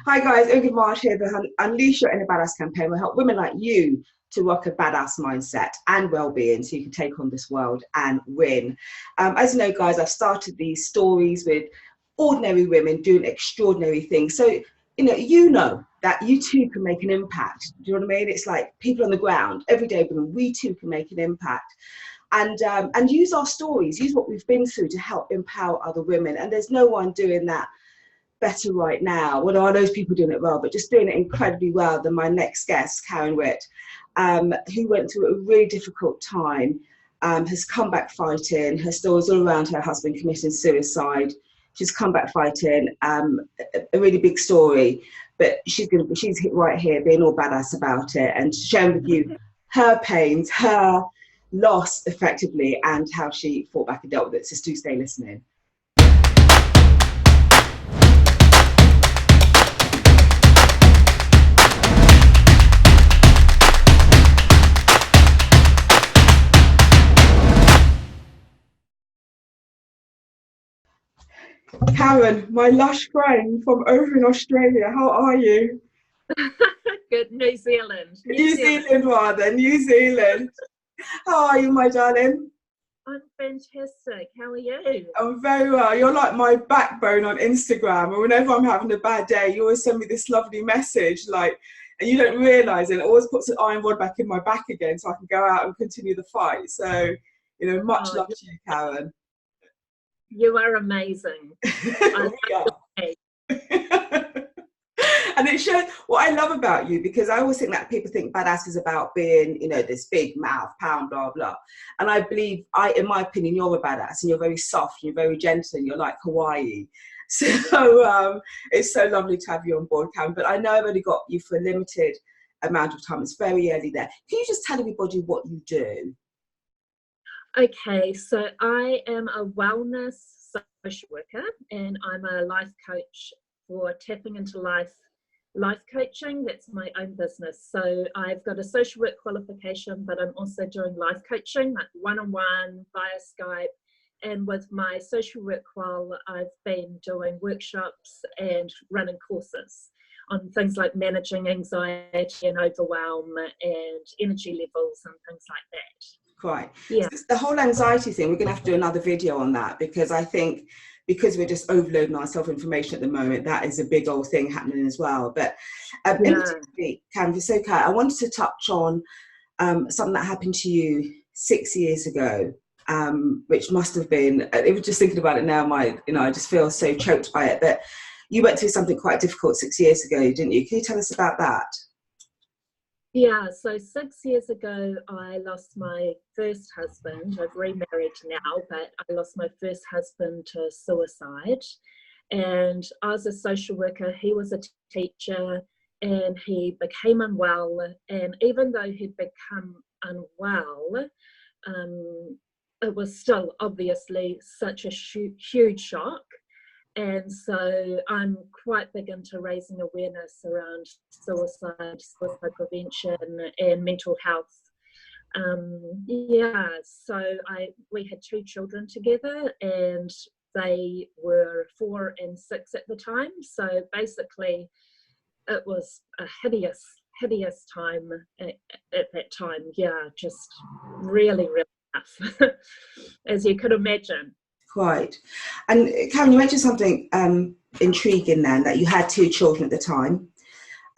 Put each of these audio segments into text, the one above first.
Hi guys, Ugin Marsh here. The Unleash Your Inner Badass campaign will help women like you to rock a badass mindset and well-being so you can take on this world and win. As you know, guys, I've started these stories with ordinary women doing extraordinary things. So, you know that you too can make an impact. Do you know what I mean? It's like people on the ground, everyday women, we too can make an impact. And use our stories, use what we've been through to help empower other women. And there's no one doing that better right now. Well, I know those people doing it well, but just doing it incredibly well than my next guest, Karen Witt, who went through a really difficult time, has come back fighting. Her story's all around her husband committing suicide. She's come back fighting, a really big story, but she's right here being all badass about it and sharing with you her pains, her loss effectively, and how she fought back and dealt with it. So do stay listening. Karen, my lush friend from over in Australia, how are you? Good, New Zealand. New Zealand. How are you, my darling? I'm fantastic. How are you? I'm very well. You're like my backbone on Instagram, and whenever I'm having a bad day, you always send me this lovely message, and you don't realise it. It always puts an iron rod back in my back again so I can go out and continue the fight. So, much love to you, Karen. You are amazing. And it shows what I love about you, because I always think that people think badass is about being, this big mouth, pound, blah, blah. And I believe, in my opinion, you're a badass and you're very soft, and you're very gentle, and you're like Hawaii. So it's so lovely to have you on board, Cam. But I know I've only got you for a limited amount of time. It's very early there. Can you just tell everybody what you do? Okay, so I am a wellness social worker, and I'm a life coach for tapping into life coaching. That's my own business. So I've got a social work qualification, but I'm also doing life coaching, like one-on-one via Skype. And with my social work qual, I've been doing workshops and running courses on things like managing anxiety and overwhelm and energy levels and things like that. Right. Yeah. So the whole anxiety thing, we're going to have to do another video on that, because I think because we're just overloading ourselves information at the moment, that is a big old thing happening as well. But Cam, if it's okay, I wanted to touch on something that happened to you 6 years ago, which must have been, even just thinking about it now, I just feel so choked by it. But you went through something quite difficult 6 years ago, didn't you? Can you tell us about that? Yeah, so 6 years ago, I lost my first husband. I've remarried now, but I lost my first husband to suicide. And I was a social worker, he was a teacher, and he became unwell. And even though he'd become unwell, it was still obviously such a huge shock. And so I'm quite big into raising awareness around suicide prevention and mental health. So we had 2 children together, and they were 4 and 6 at the time. So basically it was a hideous time at that time. Yeah, just really, really tough, as you could imagine. Quite. And Karen, you mentioned something intriguing then, that you had 2 children at the time.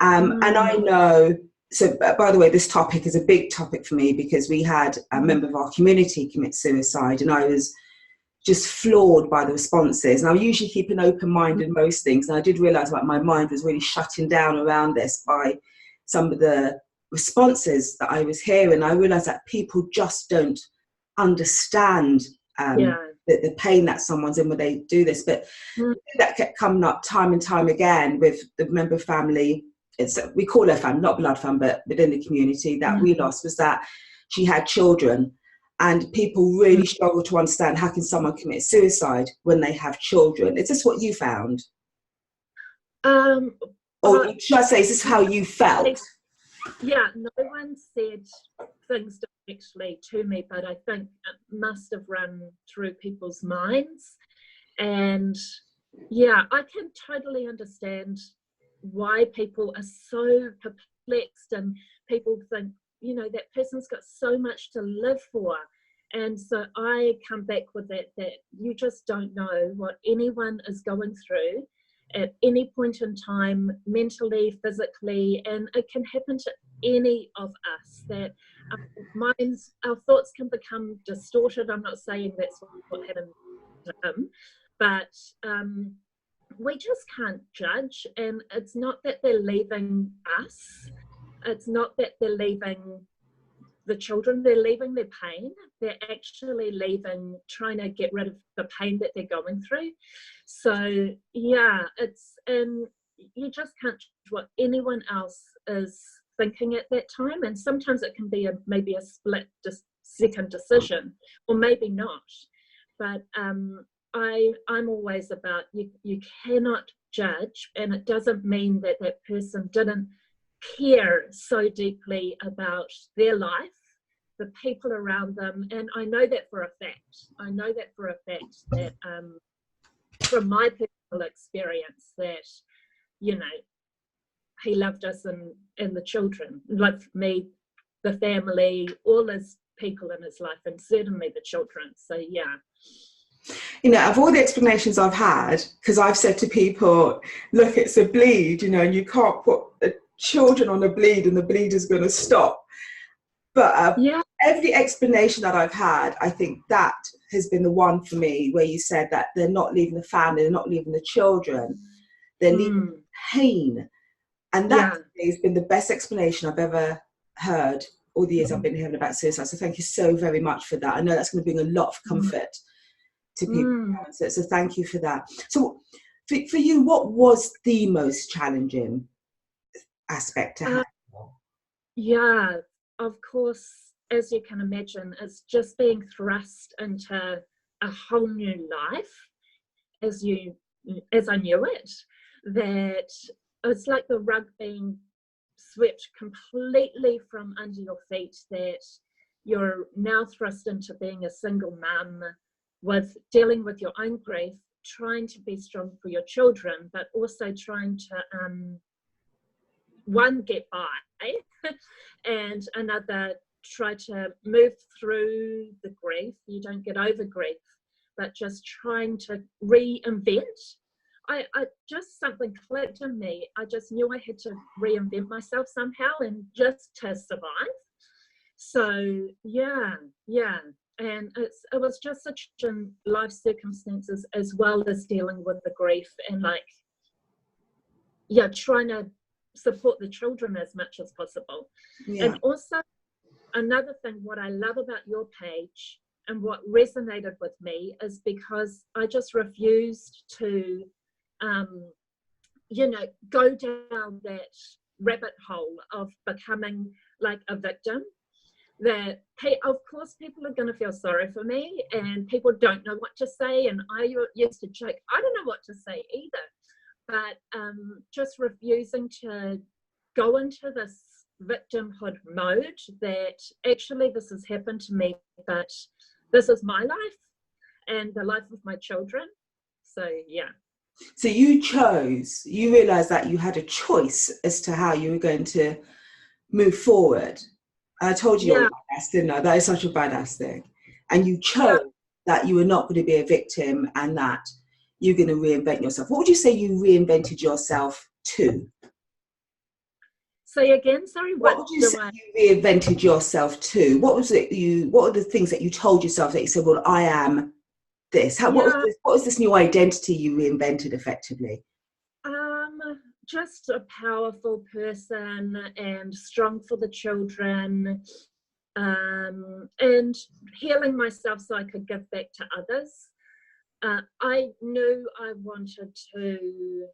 And I know, so by the way, this topic is a big topic for me, because we had a member of our community commit suicide, and I was just floored by the responses. And I usually keep an open mind in most things. And I did realise that my mind was really shutting down around this by some of the responses that I was hearing. I realised that people just don't understand the pain that someone's in when they do this. But that kept coming up time and time again with the member family. We call her family, not blood family, but within the community that we lost, was that she had children. And people really struggle to understand, how can someone commit suicide when they have children? Is this what you found? Or should I say, is this how you felt? Yeah, no one said things directly to me, but I think it must have run through people's minds. And yeah, I can totally understand why people are so perplexed, and people think, you know, that person's got so much to live for. And so I come back with that you just don't know what anyone is going through at any point in time, mentally, physically, and it can happen to any of us. That our thoughts can become distorted. I'm not saying that's what happened to him, but we just can't judge. And it's not that they're leaving us, it's not that they're leaving the children, they're leaving their pain. They're actually leaving, trying to get rid of the pain that they're going through. So yeah, you just can't judge what anyone else is thinking at that time. And sometimes it can be maybe a split second decision, or maybe not. But I'm always about, you cannot judge, and it doesn't mean that that person didn't care so deeply about their life, the people around them. And I know that for a fact that from my personal experience, that, you know, he loved us and the children, loved me, the family, all his people in his life, and certainly the children. So yeah. You know, of all the explanations I've had, because I've said to people, look, it's a bleed, you know, and you can't put children on a bleed and the bleed is going to stop. But every explanation that I've had, I think that has been the one for me, where you said that they're not leaving the family, they're not leaving the children, they're leaving pain. And that has been the best explanation I've ever heard all the years I've been hearing about suicide. So thank you so very much for that. I know that's going to bring a lot of comfort to people. So thank you for that. So for you, what was the most challenging aspect to have? Yeah, of course, as you can imagine, it's just being thrust into a whole new life as I knew it, that it's like the rug being swept completely from under your feet, that you're now thrust into being a single mum, with dealing with your own grief, trying to be strong for your children, but also trying to one, get by, and another, try to move through the grief. You don't get over grief, but just trying to reinvent. I just, something clicked in me. I just knew I had to reinvent myself somehow, and just to survive. So yeah. And it was just such life circumstances, as well as dealing with the grief, and trying to support the children as much as possible. And also another thing, what I love about your page and what resonated with me is because I just refused to go down that rabbit hole of becoming like a victim. That of course people are going to feel sorry for me, and people don't know what to say, and I used to joke, I don't know what to say either. But just refusing to go into this victimhood mode, that actually this has happened to me, but this is my life and the life of my children. So yeah. So you realized that you had a choice as to how you were going to move forward. I told you you're badass, didn't I? That is such a badass thing. And you chose that you were not going to be a victim, and that you're going to reinvent yourself. What would you say you reinvented yourself to? Say again, sorry. What would you say you reinvented yourself to? What was it what are the things that you told yourself that you said, well, I am this? What was this new identity you reinvented effectively? Just a powerful person and strong for the children, and healing myself so I could give back to others. I knew I wanted to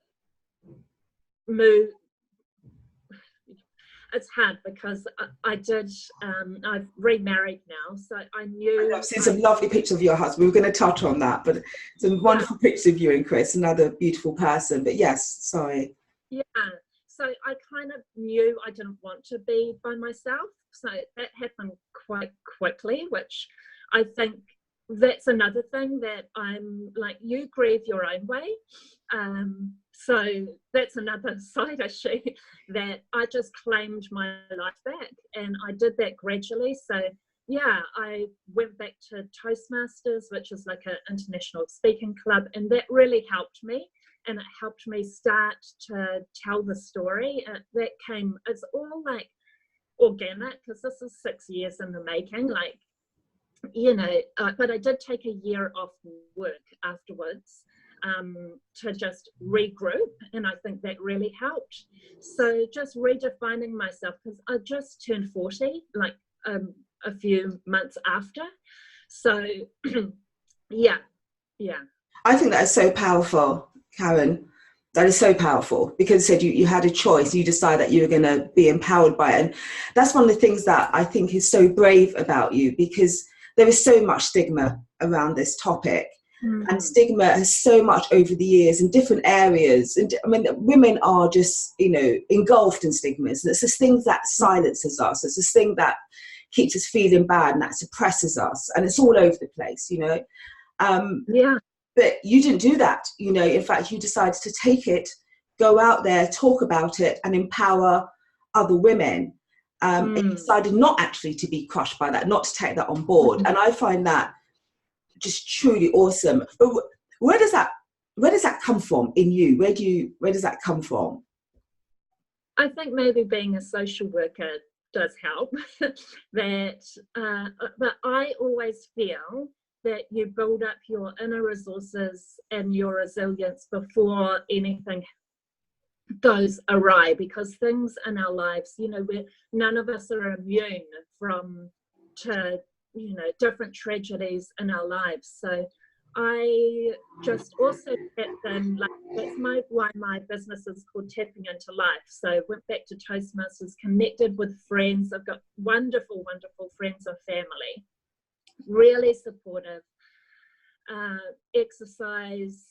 move. It's hard because I've remarried now, so I knew. I've seen some lovely pictures of your husband. We're going to touch on that, but some wonderful pictures of you and Chris, another beautiful person. But yes, sorry. Yeah, so I kind of knew I didn't want to be by myself. So that happened quite quickly, which I think that's another thing that I'm like, you grieve your own way. So that's another side issue, that I just claimed my life back, and I did that gradually. So yeah, I went back to Toastmasters, which is like an international speaking club, and that really helped me, and it helped me start to tell the story. It's all like organic, because this is 6 years in the making, like, but I did take a year off work afterwards, to just regroup, and I think that really helped. So just redefining myself, because I just turned 40 like a few months after. So yeah. I think that is so powerful, Karen. That is so powerful, because you had a choice. You decided that you were going to be empowered by it. And that's one of the things that I think is so brave about you, because there is so much stigma around this topic. And stigma has so much over the years in different areas. And I mean, women are just, engulfed in stigmas. And it's this thing that silences us. It's this thing that keeps us feeling bad and that suppresses us. And it's all over the place, Yeah. But you didn't do that. In fact, you decided to take it, go out there, talk about it, and empower other women. And you decided not actually to be crushed by that, not to take that on board. And I find that just truly awesome. But where does that come from in you? Where does that come from? I think maybe being a social worker does help. But I always feel that you build up your inner resources and your resilience before anything goes awry, because things in our lives, none of us are immune to different tragedies in our lives. So I just also tapped in, like, that's why my business is called Tapping Into Life. So went back to Toastmasters, connected with friends. I've got wonderful, wonderful friends and family, really supportive, exercise,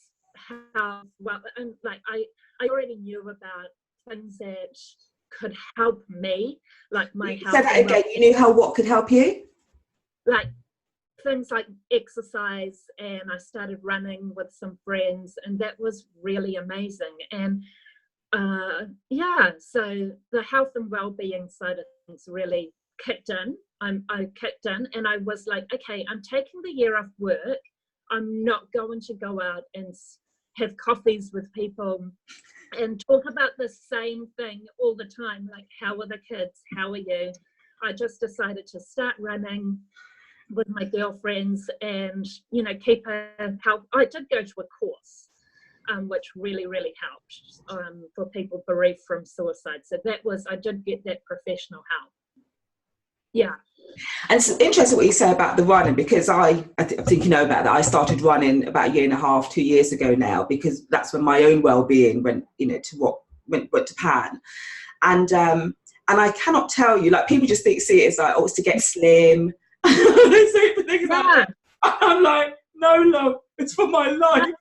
health, well, and like I already knew about things that could help me, like my health. Say that again. You knew what could help you? Like things like exercise, and I started running with some friends, and that was really amazing. And so the health and well-being side of things really kicked in. I kicked in, and I was like, okay, I'm taking the year off work. I'm not going to go out and have coffees with people and talk about the same thing all the time, like, how are the kids, how are you? I just decided to start running with my girlfriends and keep a health. I did go to a course, which really, really helped, for people bereaved from suicide. So I did get that professional help. Yeah. And it's interesting what you say about the running, because I think you know about that. I started running about a year and a half, 2 years ago now, because that's when my own well-being went to pan. And I cannot tell you, like, people just see it as like, oh, it's to get slim. They say the things like that. I'm like, no, love, it's for my life.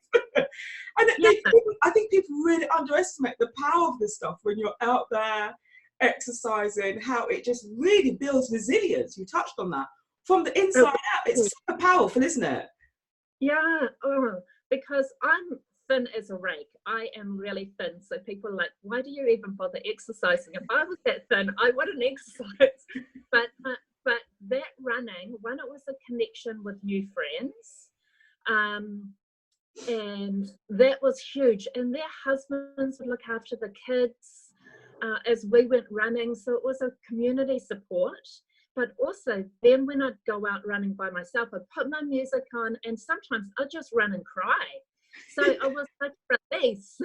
I think people really underestimate the power of this stuff when you're out there exercising, how it just really builds resilience. You touched on that. From the inside out, it's super powerful, isn't it? Yeah, because I'm thin as a rake. I am really thin. So people are like, why do you even bother exercising? If I was that thin, I wouldn't exercise. But that running, one, it was a connection with new friends. And that was huge. And their husbands would look after the kids as we went running. So it was a community support. But also then when I'd go out running by myself, I'd put my music on, and sometimes I'd just run and cry. So I was like, release.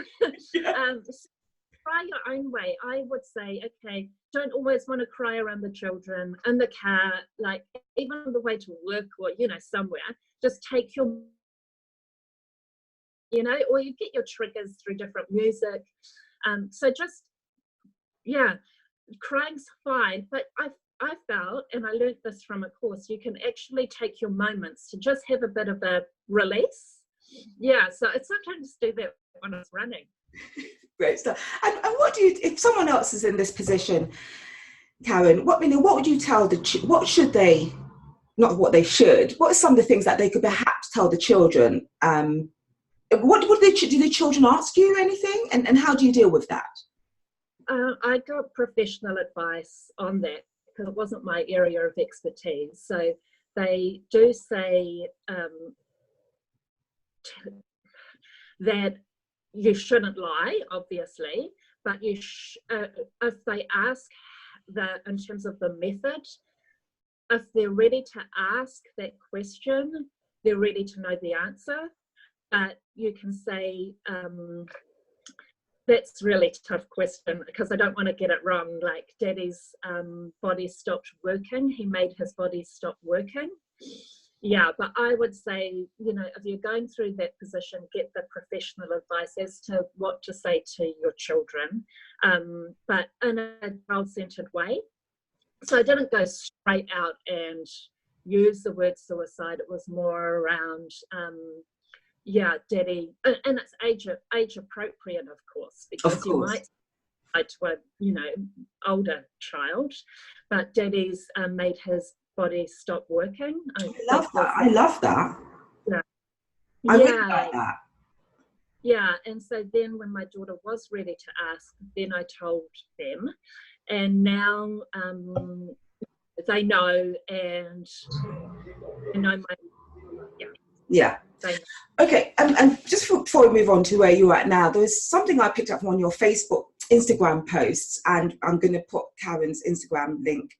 Cry your own way. I would say, okay, don't always want to cry around the children, in the car, like even on the way to work or, somewhere. Just take your, or you get your triggers through different music. So just, crying's fine. But I felt, and I learned this from a course, you can actually take your moments to just have a bit of a release. Yeah, so I sometimes do that when I was running. Great stuff. And what do you, if someone else is in this position, Karen, what would you tell what should they, not what they should, what are some of the things that they could perhaps tell the children What do the children ask you anything, and how do you deal with that? I got professional advice on that because it wasn't my area of expertise. So they do say that you shouldn't lie, obviously, but if they ask in terms of the method, if they're ready to ask that question, they're ready to know the answer. But you can say, that's really tough question because I don't want to get it wrong. Like Daddy's body stopped working. He made his body stop working. Yeah, but I would say, you know, if you're going through that position, get the professional advice as to what to say to your children, but in a child-centered way. So I didn't go straight out and use the word suicide. It was more around, Daddy, and it's age appropriate, of course, because you might say to a, you know, older child, but Daddy's made his body stop working. I love that. I love that. Yeah. I really like that. Yeah, and so then when my daughter was ready to ask, then I told them, and now they know, and they know my, yeah. Okay, and just before we move on to where you're at now, there was something I picked up on your Instagram posts, and I'm going to put Karen's Instagram link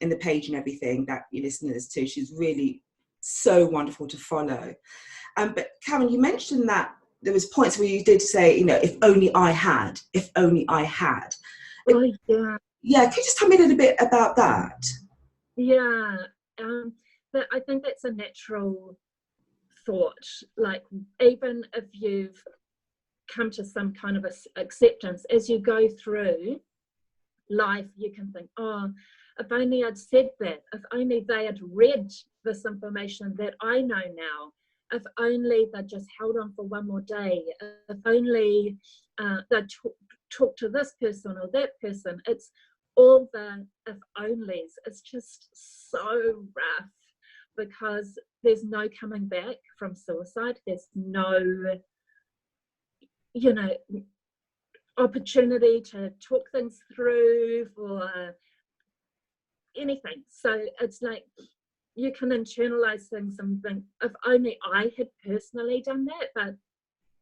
in the page and everything that your listeners to. She's really so wonderful to follow. But Karen, you mentioned that there was points where you did say, you know, if only I had. Oh, yeah. Yeah, could you just tell me a little bit about that? Yeah, but I think that's a natural thought. Like, even if you've come to some kind of acceptance, as you go through life, you can think, oh, if only I'd said that, if only they had read this information that I know now, if only they just held on for one more day, if only they'd talk to this person or that person. It's all the if onlys. It's just so rough because there's no coming back from suicide. There's no, you know, opportunity to talk things through for anything. So it's like you can internalize things and think, if only I had personally done that, but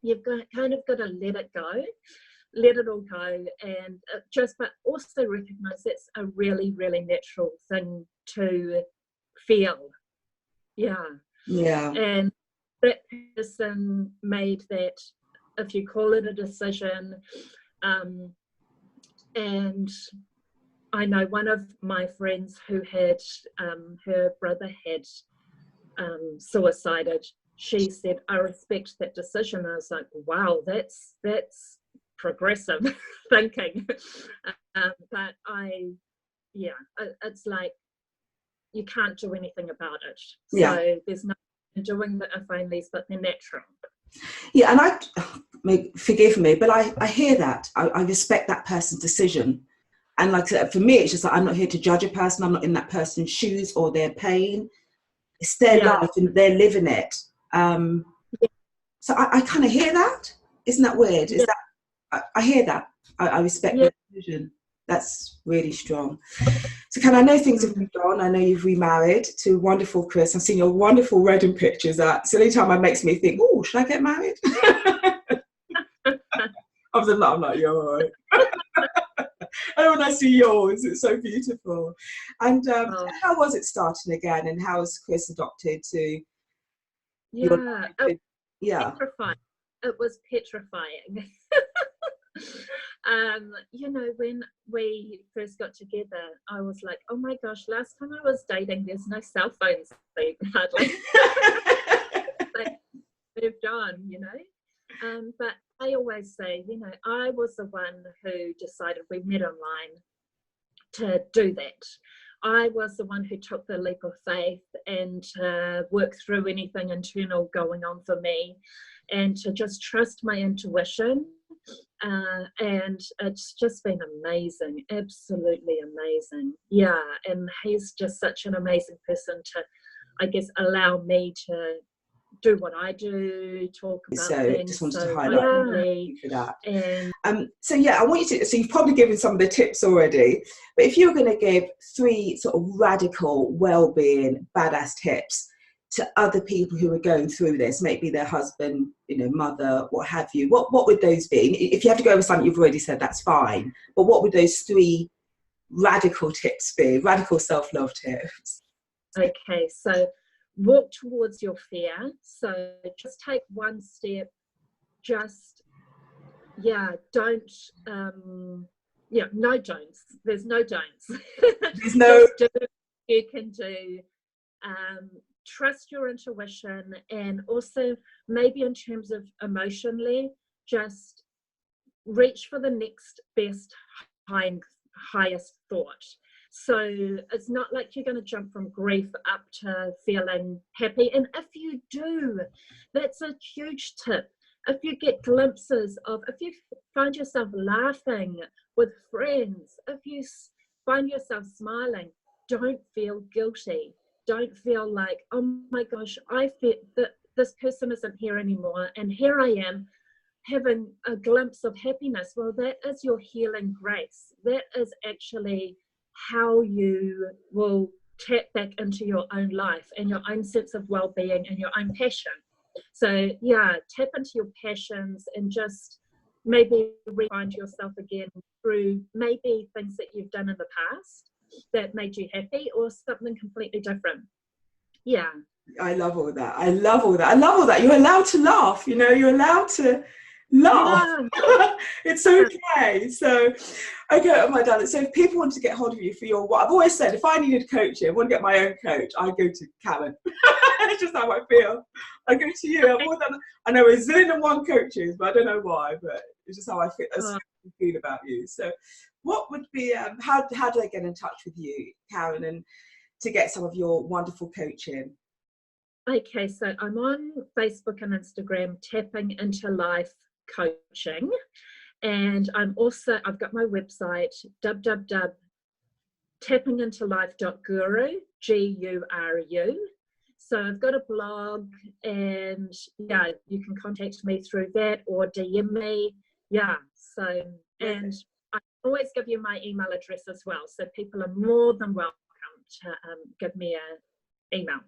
you've kind of got to let it go, let it all go, and but also recognize that's a really, really natural thing to feel. Yeah. And that person made that, if you call it a decision, and I know one of my friends who had her brother had suicided. She said, I respect that decision. I was like, wow, that's progressive thinking. But it's like you can't do anything about it. So there's nothing doing the if onlys, but they're natural. Yeah, and forgive me, but I hear that. I respect that person's decision. And like for me, it's just like, I'm not here to judge a person. I'm not in that person's shoes or their pain. It's their life and they're living it. So I kind of hear that. Isn't that weird? Is that I hear that. I respect the decision. That's really strong. So I know things have moved on. I know you've remarried to wonderful Chris. I've seen your wonderful wedding pictures. So anytime it makes me think, oh, should I get married? I'm like, you're all right. And when I see yours, it's so beautiful. And how was it starting again? And how was Chris adopted to? Petrifying. It was petrifying. You know, when we first got together, I was like, oh my gosh, last time I was dating, there's no cell phones hardly. They moved on, you know. But I always say, you know, I was the one who decided, we met online, to do that. I was the one who took the leap of faith and worked through anything internal going on for me, and to just trust my intuition. And it's just been amazing, absolutely amazing. Yeah, and he's just such an amazing person to, I guess, allow me do what I do, talk about So things. just wanted to So highlight openly, you for that. and So yeah, I want you to, so you've probably given some of the tips already, but if you're going to give 3 sort of radical well-being badass tips to other people who are going through this, maybe their husband, you know, mother, what have you, what would those be? If you have to go over something you've already said, that's fine, but what would those 3 radical tips be, radical self-love tips? okay, so walk towards your fear. So just take one step. Just, don't, no don'ts. There's no don'ts. There's no... Just do what you can do. Trust your intuition, and also maybe in terms of emotionally, just reach for the next best highest thought. So it's not like you're going to jump from grief up to feeling happy. And if you do, that's a huge tip. If you get glimpses of, if you find yourself laughing with friends, if you find yourself smiling, don't feel guilty. Don't feel like, oh my gosh, I feel that this person isn't here anymore, and here I am having a glimpse of happiness. Well, that is your healing grace. That is actually how you will tap back into your own life and your own sense of well-being and your own passion. So tap into your passions and just maybe find yourself again through maybe things that you've done in the past that made you happy, or something completely different. I love all that. I love all that. You're allowed to laugh, you know, you're allowed to laugh. It's okay. So, okay, oh my darling. So if people want to get hold of you for your, what I've always said, if I needed coaching, I want to get my own coach, I go to Karen. It's just how I feel. I go to you. I know we're 0 coaches, but I don't know why, but it's just how I feel. That's how I feel about you. So what would be, how do I get in touch with you, Karen, and to get some of your wonderful coaching? Okay, so I'm on Facebook and Instagram, Tapping Into Life Coaching, and I've got my website, www.tappingintolife.guru, GURU. So I've got a blog, and you can contact me through that or DM me. So, and I always give you my email address as well, so people are more than welcome to give me an email.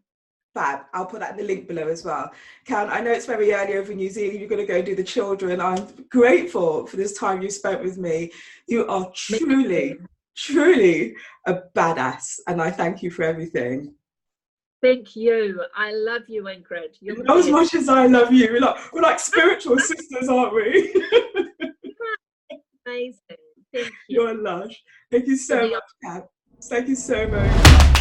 Fab. I'll put that in the link below as well. Karen, I know it's very early over in New Zealand. You're going to go do the children. I'm grateful for this time you spent with me. You are truly, truly a badass, and I thank you for everything. Thank you. I love you, Ingrid. You're not as much as I love you. We're like spiritual sisters, aren't we? Amazing. Thank you. You're a lush. Thank you so much, Karen. Thank you so much.